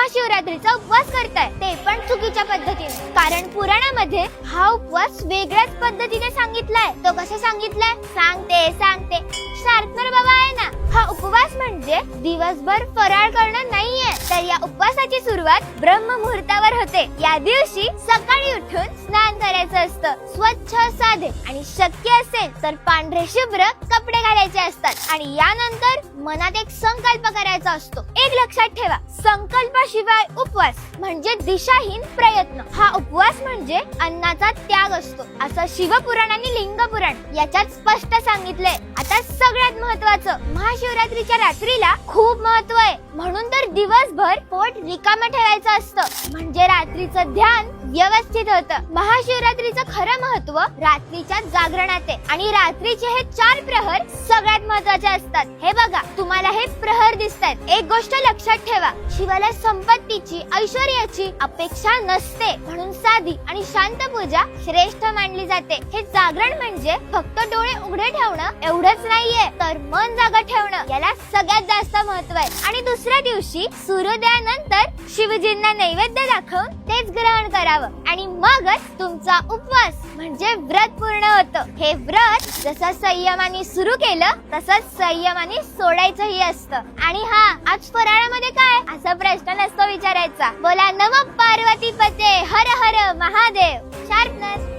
महाशिवरात्रीचा उपवास करताय, ते पण चुकीच्या पद्धतीने. कारण पुराणामध्ये हा उपवास वेगळ्याच पद्धतीने सांगितलाय. तो कसा सांगितलाय सांगते. शार्पनर बाबा आहे ना, हा उपवास म्हणजे दिवसभर फराळ करणं नाहीये. तर या उपवासाची सुरुवात ब्रह्म मुहूर्तावर होते. या दिवशी सकाळी उठून स्नान करायचं असतं, स्वच्छ साधे, आणि शक्य असेल तर पांढरे शुभ्र कपडे घालायचे असतात. आणि यानंतर मनात एक संकल्प करायचा असतो. एक लक्षात ठेवा, संकल्पाशिवाय उपवास म्हणजे दिशाहीन प्रयत्न. हा उपवास म्हणजे अन्नाचा त्याग असतो, असं शिवपुराण आणि लिंगपुराण याच्यात स्पष्ट सांगितलंय. आता सगळ्यात महत्वाचं, महाशिवरात्रीच्या रात्रीला खूप महत्व आहे. म्हणून तर दिवसभर पोट रिकामं ठेवायचं असतं, म्हणजे रात्रीचं ध्यान व्यवस्थित होतं. महाशिवरात्रीचं खरं महत्व रात्रीच्या जागरणात आहे. आणि रात्रीचे हे 4 प्रहर सगळ्यात महत्वाचे असतात. हे बघा, तुम्हाला हे प्रहर दिसतायत. एक गोष्ट लक्षात ठेवा, शिवाला संपत्तीची, ऐश्वर्याची अपेक्षा नसते. म्हणून साधी आणि शांत पूजा श्रेष्ठ मानली जाते. हे जागरण म्हणजे फक्त डोळे उघडे ठेवणं एवढंच नाहीये, तर मन जागा ठेवणं याला सगळ्यात जास्त महत्व आहे. आणि दुसऱ्या दिवशी सूर्योदयानंतर शिवजींना नैवेद्य दाखवून तेच ग्रहण करावं, आणि मगच तुमचा उपवास म्हणजे व्रत पूर्ण होतं. हे व्रत जसं संयमाने सुरू केलं तसंच संयमाने सोडायचंही असतं. आणि हा, आज फराळामध्ये काय, असा प्रश्न नसतो विचारायचा. बोला नमः पार्वती पते, हर हर महादेव. शार्पनर.